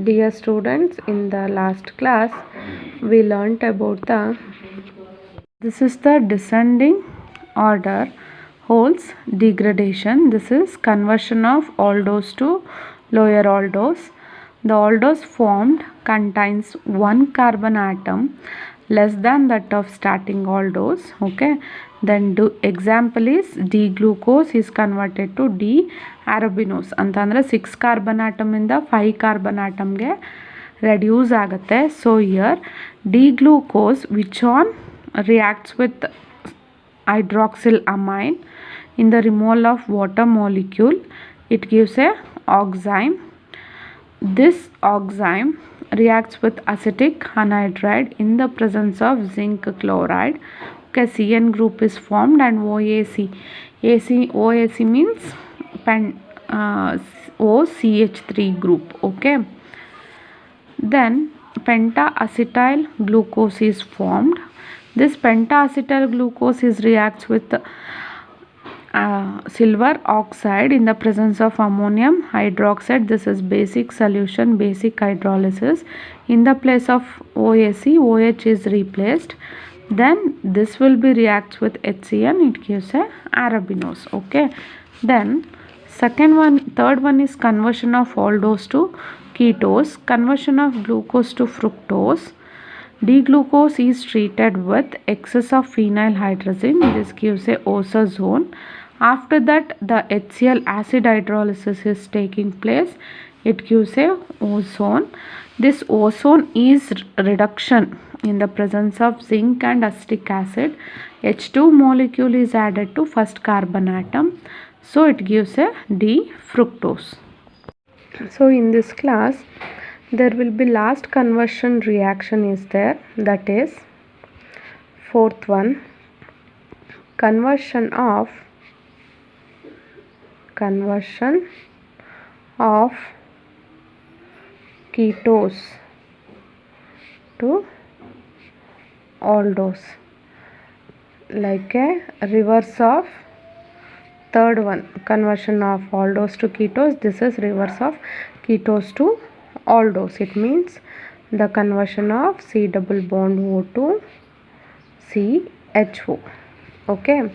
Dear students, in the last class we learnt about this is the descending order holds degradation. This is conversion of aldose to lower aldose. The aldose formed contains one carbon atom less than that of starting aldose. Okay, then example is D-glucose is converted to D-arabinose ಅಂತಂದರೆ 6 carbon atom ಇಂದ 5 carbon atomಗೆ reduce ಆಗುತ್ತೆ. So here D-glucose which on reacts with hydroxyl amine in the removal of water molecule, it gives a oxime. This oxime reacts with acetic anhydride in the presence of zinc chloride. Okay, CN group is formed and OAC means OCH3 group. Okay, then penta-acetyl glucose is formed. This penta-acetyl glucose reacts with silver oxide in the presence of ammonium hydroxide. This is basic solution, basic hydrolysis. In the place of OAC, OH is replaced. Then this will be reacts with HCN, it gives a arabinose. Okay, then third one is conversion of aldose to ketose, conversion of glucose to fructose. D-glucose is treated with excess of phenyl hydrazine. This gives a ozone. After that the HCl acid hydrolysis is taking place. It gives a ozone. This ozone is reduction in the presence of zinc and acetic acid. H2 molecule is added to first carbon atom. So it gives a D-fructose. So in this class there will be last conversion reaction is there, that is fourth one, conversion of ketose to aldose, like a reverse of third one, conversion of aldose to ketose. This is reverse of ketose to aldose. It means the conversion of C double bond O to CHO. Okay,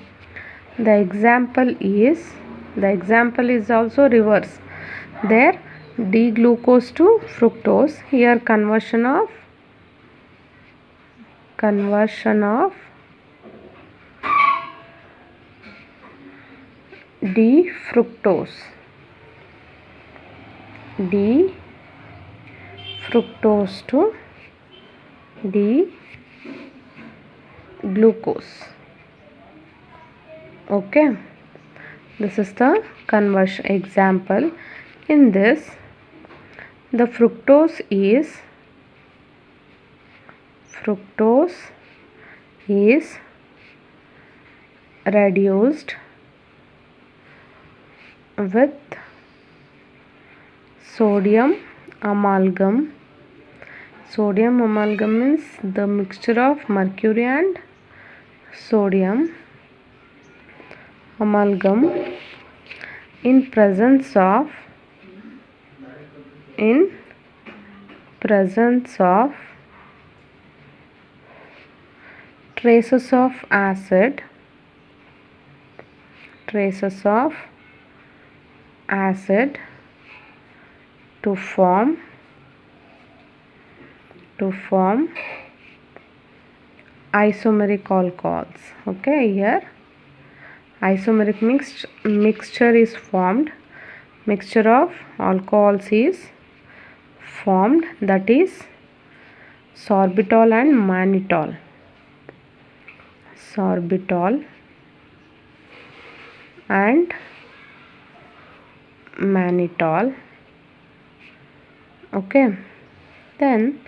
the example is also reverse. There D-glucose to fructose. Here conversion of D-fructose to D-glucose. Okay, this is the conversion example. In this the fructose is reduced with sodium amalgam. Sodium amalgam means the mixture of mercury and sodium amalgam in presence of traces of acid to form isomeric alcohols. Okay, here isomeric mixture is formed, mixture of alcohols is formed, that is sorbitol and mannitol. Okay, then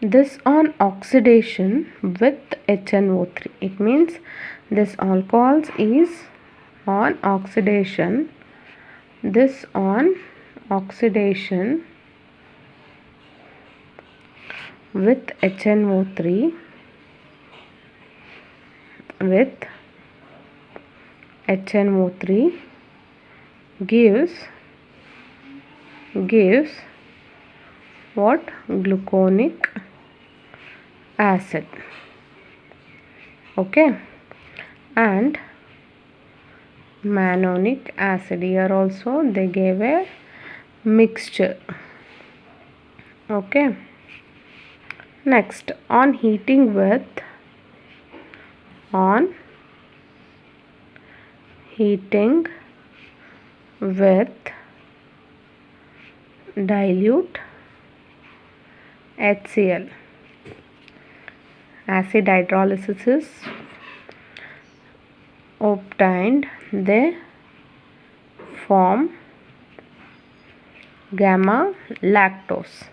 this on oxidation with HNO3. It means this alcohols is on oxidation. This on oxidation with HNO3 gives what? Gluconic acid. Okay, and mannonic acid. Here also they gave a mixture. Okay, next, on heating with dilute HCl, acid hydrolysis is obtained. They form gamma lactose.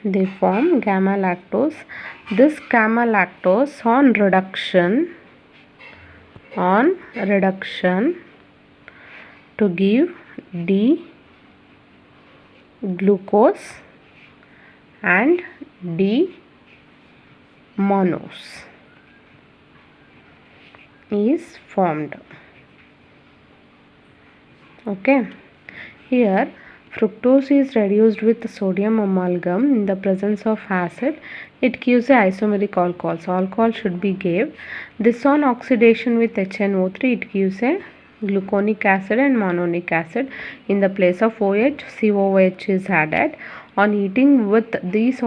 This gamma lactose on reduction to give D-glucose and D-mannose is formed. Okay, here fructose is reduced with sodium amalgam in the presence of acid. It gives a isomeric alcohols. Alcohol should be gave. This on oxidation with HNO3, it gives a gluconic acid and mannonic acid. In the place of OH, COOH is added. On heating with these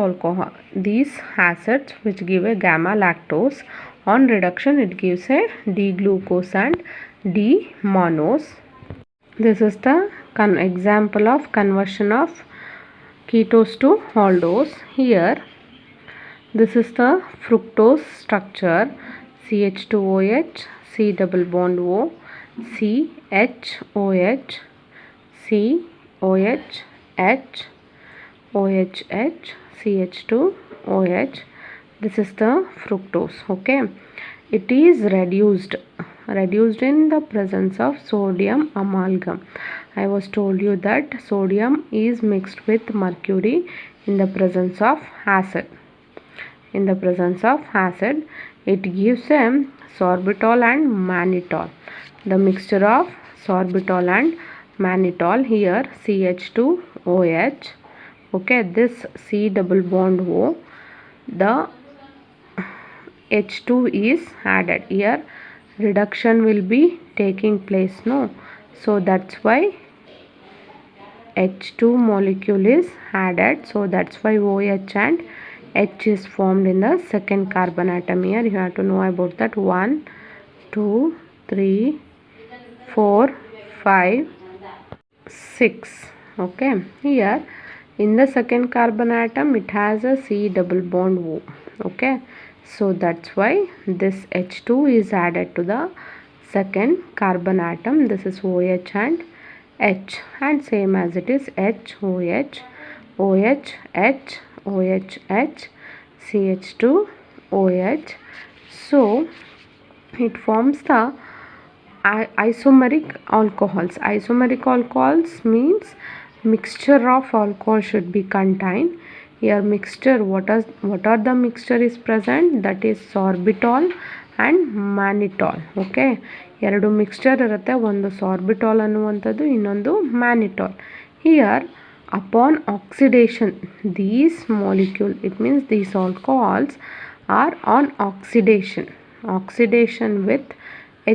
acids which give a gamma lactose, on reduction it gives a D-glucose and D-mannose. This is the example of conversion of ketose to aldose. Here this is the fructose structure, CH2OH, C double bond O, CHOH, COH, H, OHH, CH2OH. This is the fructose. Okay, it is reduced in the presence of sodium amalgam. I was told you that sodium is mixed with mercury in the presence of acid. In the presence of acid, it gives a sorbitol and mannitol. The mixture of sorbitol and mannitol, here CH2OH. Okay, this C double bond O, the H2 is added. Here reduction will be taking place, no? So that's why H2 molecule is added. So that's why OH and H is formed in the second carbon atom. Here you have to know about that. 1, 2, 3, 4, 5, 6. Okay, here in the second carbon atom it has a C double bond O. Okay, so that's why this H2 is added to the second carbon atom. This is OH and H, and same as it is HOH, OH, H, OH, H, CH2OH. So it forms the isomeric alcohols. Isomeric alcohols means mixture of alcohol should be contained. Here mixture, what are the mixture is present? That is sorbitol and mannitol. Okay, ಎರಡು mixture ಇರುತ್ತೆ, ಒಂದು sorbitol ಅನ್ನುವಂಥದ್ದು, ಇನ್ನೊಂದು mannitol. Here upon oxidation, these molecule, it means these alcohols are on oxidation with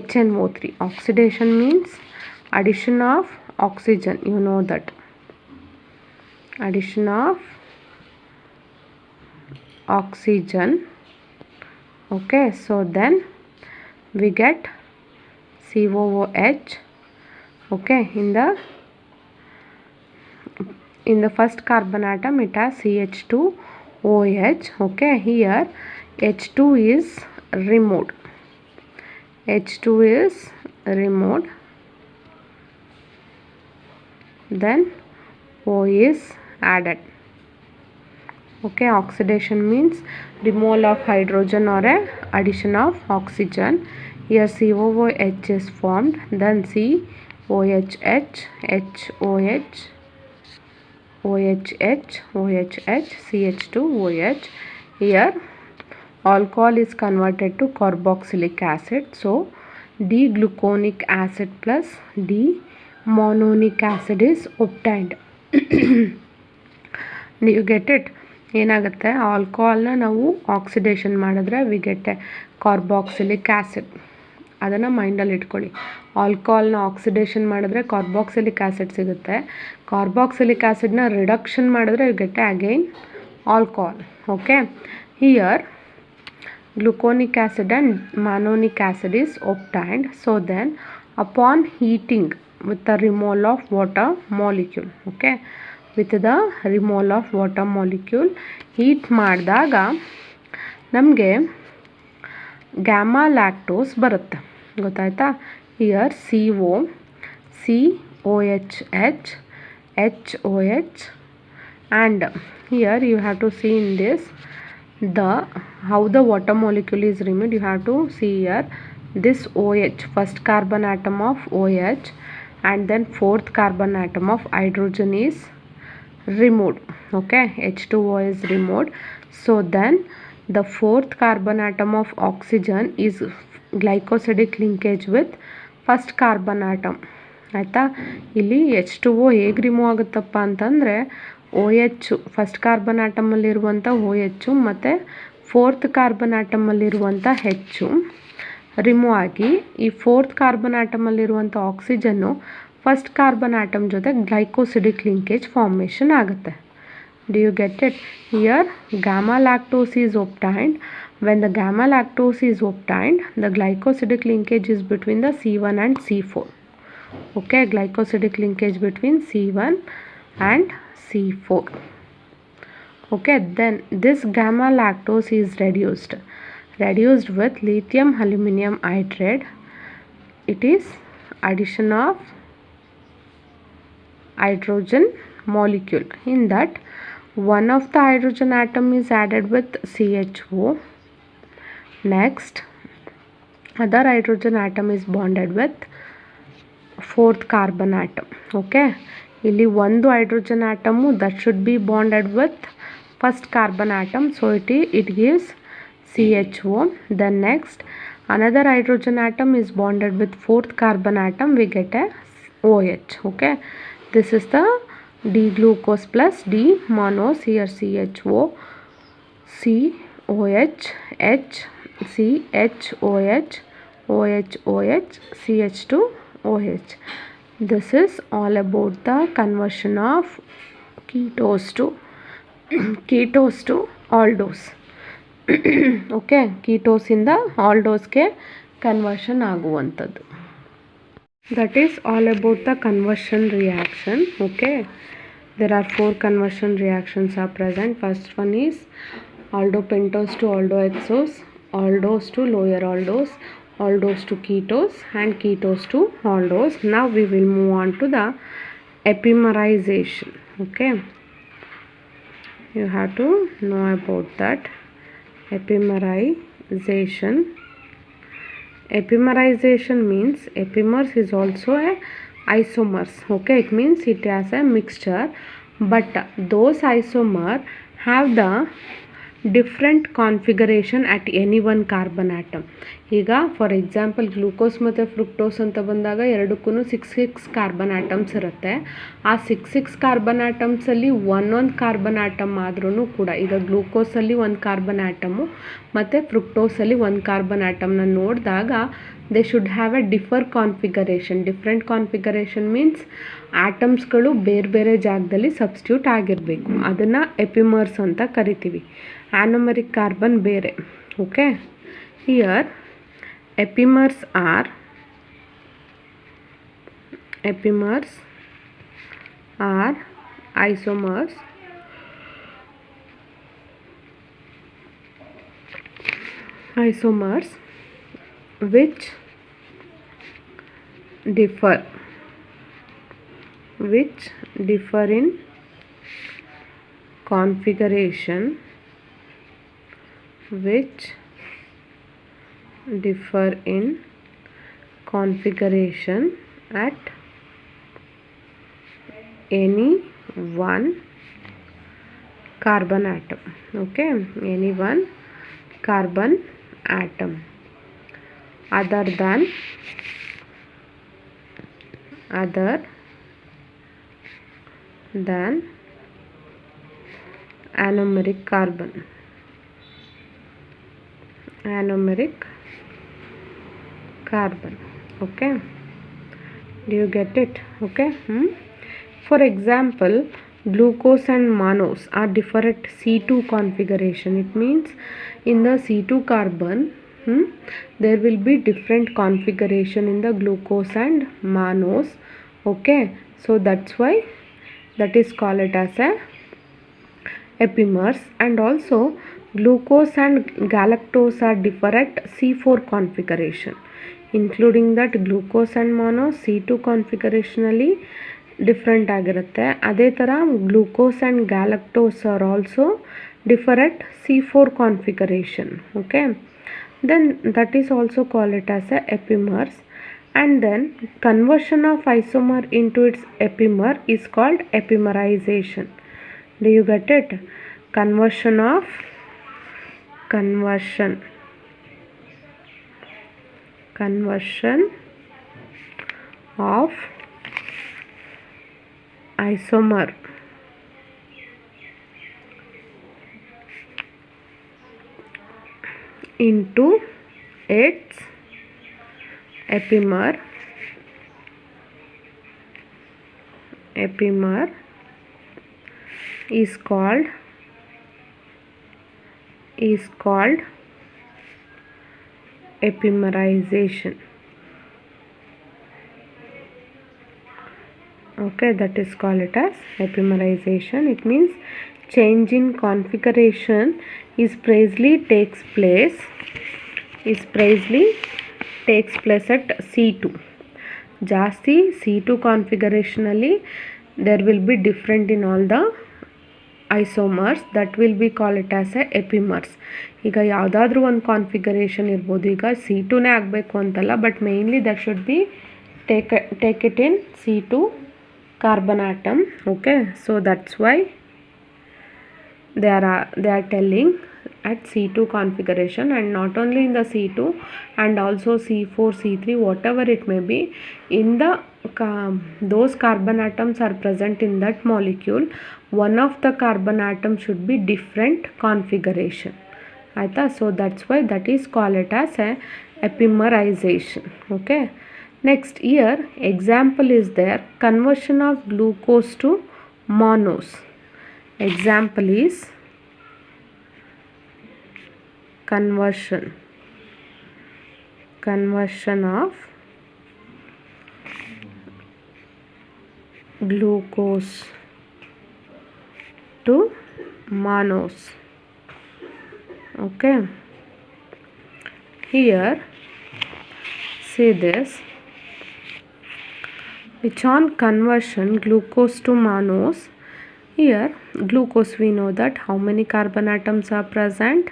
HNO3. Oxidation means addition of oxygen, you know that, addition of oxygen. Okay, so then we get COOH. Okay, in the first carbon atom it has CH2OH. Okay, here H2 is removed. Then O is added. Okay, oxidation means removal of hydrogen or addition of oxygen. Here COOH is formed, then COHH, HOH, OHH, OHH, CH2OH. Here alcohol is converted to carboxylic acid. So D-gluconic acid plus D-mannonic acid is obtained. You get it. ಏನಾಗುತ್ತೆ, ಆಲ್ಕೋಹಾಲ್ನ ನಾವು oxidation ಮಾಡಿದ್ರೆ we get a carboxylic acid. ಅದನ್ನು ಮೈಂಡಲ್ಲಿ ಇಟ್ಕೊಳ್ಳಿ. ಆಲ್ಕೋಹಾಲ್ನ oxidation ಮಾಡಿದ್ರೆ carboxylic acid ಸಿಗುತ್ತೆ. ಕಾರ್ಬಾಕ್ಸಿಲಿಕ್ ಆ್ಯಸಿಡ್ನ ರಿಡಕ್ಷನ್ ಮಾಡಿದ್ರೆ you get again alcohol. Okay, here gluconic acid and mannonic acid is obtained. So then upon heating with the removal of water molecule, okay, with the removal of water molecule heat ಮಾಡಿದಾಗ ನಮಗೆ gamma lactose ಬರುತ್ತೆ. ಗೊತ್ತಾಯ್ತಾ? here CO, COH, HOH, and here you have to see in this how the water molecule is removed. You have to see here this OH, first carbon atom of OH, and then fourth carbon atom of hydrogen is removed. Okay, H2O is removed. So then the fourth carbon atom of oxygen is glycosidic linkage with first carbon atom. ಆಯಿತಾ? ಇಲ್ಲಿ H2O ಹೇಗೆ remove ಆಗುತ್ತಪ್ಪ ಅಂತಂದರೆ OH first carbon ಆಟಮಲ್ಲಿರುವಂಥ OH ಮತ್ತು fourth carbon ಆಟಮಲ್ಲಿರುವಂಥ H remove ಆಗಿ ಈ ಫೋರ್ತ್ ಕಾರ್ಬನ್ ಆಟಮಲ್ಲಿರುವಂಥ ಆಕ್ಸಿಜನ್ನು ಫಸ್ಟ್ ಕಾರ್ಬನ್ ಆಟಮ್ ಜೊತೆ ಗ್ಲೈಕೋಸಿಡಿಕ್ ಲಿಂಕೇಜ್ ಫಾರ್ಮೇಷನ್ ಆಗುತ್ತೆ. Do you get it? Here gamma lactose is obtained. When the gamma lactose is obtained, the glycosidic linkage is between the C1 and C4. Okay, glycosidic linkage between C1 and C4. Okay, then this gamma lactose is reduced with lithium aluminum hydride. It is addition of hydrogen molecule. In that one of the hydrogen atom is added with CHO. Next other hydrogen atom is bonded with fourth carbon atom. Okay, ಇಲ್ಲಿ ಒಂದು hydrogen atom that should be bonded with first carbon atom, so it gives CHO. Then next another hydrogen atom is bonded with fourth carbon atom, we get a OH. Okay, this is the D-glucose plus D-mannose. Here CHO, COH, H, CHOH, OH, CH2OH. This is all about the conversion of ketose to aldose. Okay, ketose ಇಂದ aldose conversion ಆಗುವಂಥದ್ದು. That is all about the conversion reaction. Okay, there are 4 conversion reactions are present. First one is aldopentose to aldohexose, aldose to lower aldose, aldose to ketose, and ketose to aldose. Now we will move on to the epimerization. Okay, you have to know about that epimerization. Epimerization means epimers is also a isomers. Okay, it means it has a mixture, but those isomer have the different configuration at any one carbon atom. ಈಗ for example glucose ಮತ್ತು fructose ಅಂತ ಬಂದಾಗ ಎರಡಕ್ಕೂ 6 carbon atoms ಇರುತ್ತೆ. ಆ 6 carbon ಆಟಮ್ಸಲ್ಲಿ ಒಂದೊಂದು carbon atom ಆದ್ರೂ ಕೂಡ, ಈಗ ಗ್ಲೂಕೋಸಲ್ಲಿ ಒಂದು ಕಾರ್ಬನ್ ಆಟಮು ಮತ್ತು ಫ್ರುಕ್ಟೋಸಲ್ಲಿ ಒಂದು ಕಾರ್ಬನ್ ಆಟಮ್ನ ನೋಡಿದಾಗ they should have a different configuration means ಆಟಮ್ಸ್ಗಳು ಬೇರೆ ಬೇರೆ ಜಾಗದಲ್ಲಿ ಸಬ್ಸ್ಟ್ಯೂಟ್ ಆಗಿರಬೇಕು. ಅದನ್ನು ಎಪಿಮರ್ಸ್ ಅಂತ ಕರಿತೀವಿ. ಆ್ಯನೋಮರಿಕ್ ಕಾರ್ಬನ್ ಬೇರೆ. Okay, here epimers are isomers which differ in configuration at any one carbon atom. Okay, any one carbon atom other than anomeric carbon. Anomeric carbon. Okay, do you get it? Okay. For example, glucose and mannose are different C2 configuration. It means in the C2 carbon there will be different configuration in the glucose and mannose. Okay, so that's why that is called it as a epimers. And also glucose and galactose are different C4 configuration, including that glucose and mannose C2 configurationally different ಆಗಿರುತ್ತೆ. ಅದೇ ಥರ glucose and galactose are also different C4 configuration. Okay, then that is also called it as a epimers. And then conversion of isomer into its epimer is called epimerization. Do you get it? Conversion of isomer into its epimer is called epimerization. Okay, that is called it as epimerization. It means change in configuration is precisely takes place at C2. ಜಾಸ್ತಿ C2 configuration ಅಲ್ಲಿ there will be different in all the isomers, that will be called it as a epimers. ಈಗ ಯಾವುದಾದ್ರೂ ಒಂದು configuration ಇರ್ಬೋದು. ಈಗ C2ನೇ ಆಗಬೇಕು ಅಂತಲ್ಲ, but mainly that should be take it in C2 carbon atom. Okay, so that's why they are telling at C2 configuration, and not only in the C2 and also C4, C3, whatever it may be, in the those carbon atoms are present in that molecule, one of the carbon atom should be different configuration. Aita, so that's why that is called it as a epimerization. Okay, next here example is there, conversion of glucose to mannose. Example is conversion of glucose to mannose. Okay, here see this, which on conversion glucose to mannose. Here glucose, we know that how many carbon atoms are present,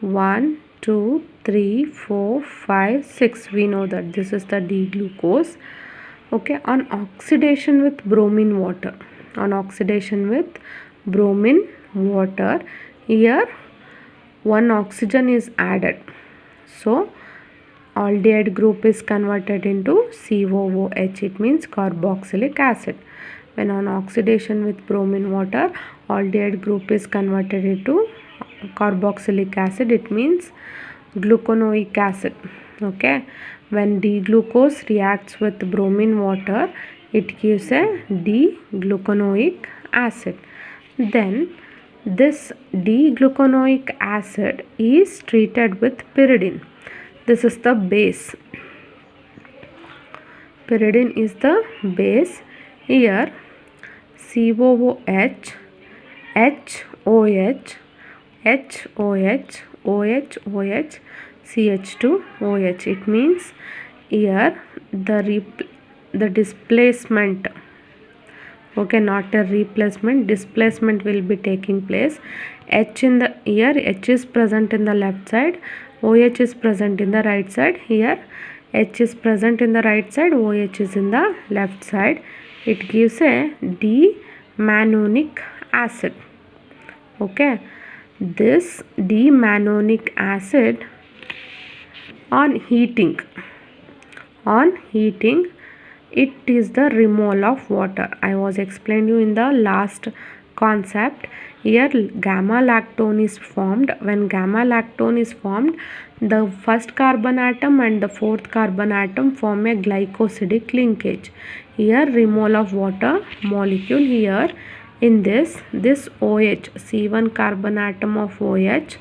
1 2 3 4 5 6, we know that this is the D-glucose. Okay, on oxidation with bromine water, here one oxygen is added, so aldehyde group is converted into COOH. It means carboxylic acid. When on oxidation with bromine water, aldehyde group is converted into carboxylic acid, it means gluconoic acid. Okay, when D-glucose reacts with bromine water, it gives a D-gluconoic acid. Then this D-gluconoic acid is treated with pyridine. This is the base. Pyridine is the base. Here COOH, HOH, HOH, OH, OH, CH2OH. It means here the displacement, okay, not a replacement, displacement will be taking place. H in the, here H is present in the left side, OH is present in the right side. Here H is present in the right side, OH is in the left side. It gives a D-mannonic acid. Okay, this D-mannonic acid on heating, it is the removal of water. I was explaining you in the last concept. Here gamma lactone is formed. When gamma lactone is formed, the first carbon atom and the fourth carbon atom form a glycosidic linkage. Here remole of water molecule. Here in this OH, C1 carbon atom of OH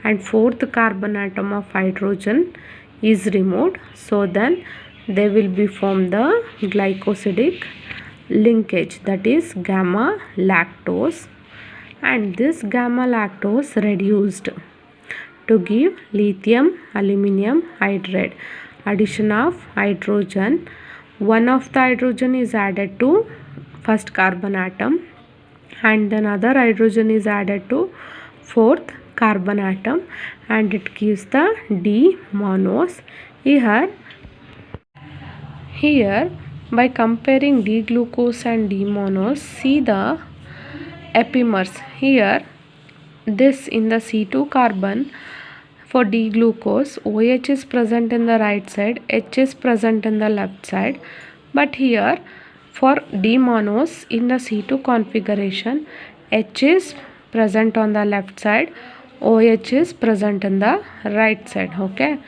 and fourth carbon atom of hydrogen is removed. So then they will be form the glycosidic linkage, that is gamma lactose, and this gamma lactose reduced to give lithium aluminum hydride. Addition of hydrogen, one of the hydrogen is added to first carbon atom and then other hydrogen is added to fourth carbon atom and it gives the D-monos. Here by comparing D-glucose and D-monos, see the epimers. Here this in the C2 carbon for D-glucose, OH is present in the right side, H is present in the left side, but here for D-monos in the C2 configuration, H is present on the left side, OH is present in the right side. Okay,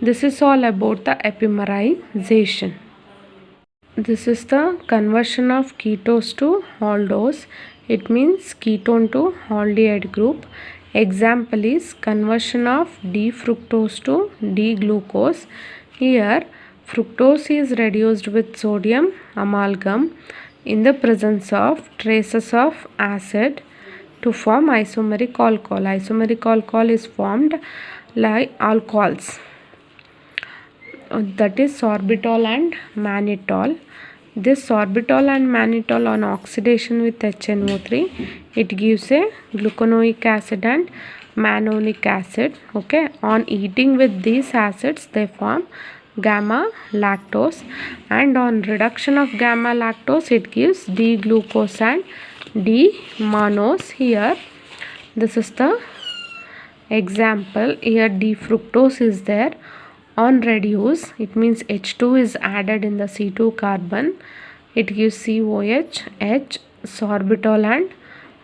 this is all about the epimerization. This is the conversion of ketose to aldose. It means ketone to aldehyde group. Example is conversion of D-fructose to D-glucose. Here fructose is reduced with sodium amalgam in the presence of traces of acid to form isomeric alcohol. Isomeric alcohol is formed like alcohols, that is sorbitol and mannitol. This sorbitol and mannitol on oxidation with HNO3, it gives a glucanoic acid and mannonic acid. Okay, on eating with these acids they form gamma lactose, and on reduction of gamma lactose it gives D-glucose and D-monos. Here this is the example. Here D-fructose is there. On reduce, it means H2 is added in the C2 carbon. It gives COH, H, sorbitol and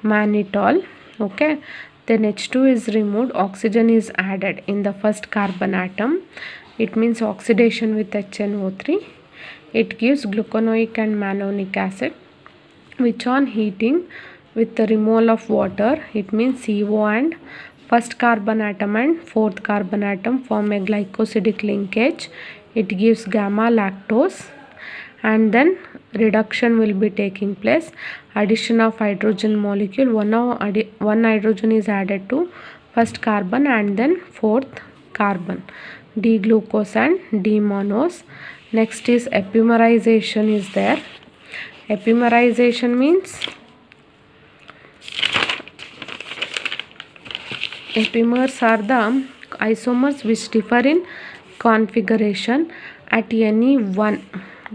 mannitol. Okay, then H2 is removed, oxygen is added in the first carbon atom. It means oxidation with HNO3. It gives glucanoic and mannonic acid, which on heating with the removal of water, it means CO and first carbon atom and fourth carbon atom form a glycosidic linkage. It gives gamma lactose, and then reduction will be taking place. Addition of hydrogen molecule, one hydrogen is added to first carbon and then fourth carbon, D-glucose and D-monos. Next is epimerization is there. Epimerization means epimers are the isomers which differ in configuration at any one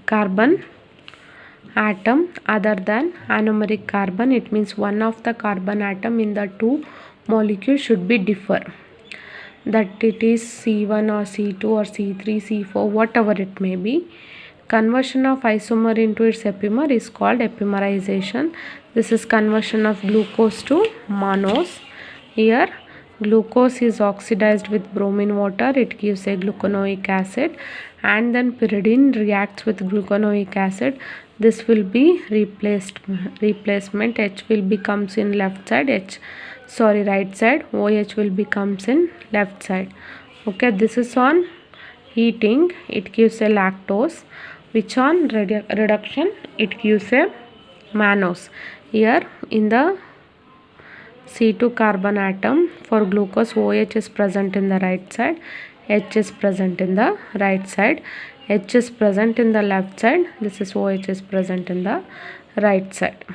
carbon atom other than anomeric carbon. It means one of the carbon atom in the two molecules should be differ, that it is C1 or C2 or C3, C4, whatever it may be. Conversion of isomer into its epimer is called epimerization. This is conversion of glucose to monos. Here glucose is oxidized with bromine water, it gives a glucanoic acid, and then pyridine reacts with glucanoic acid. This will be replacement. H will becomes in left side, right side, OH will becomes in left side. Okay, this is on heating, it gives a lactose, which on reduction it gives a mannose. Here in the C2 carbon atom for glucose, OH is present in the right side, H is present in the right side, H is present in the left side, this is OH is present in the right side.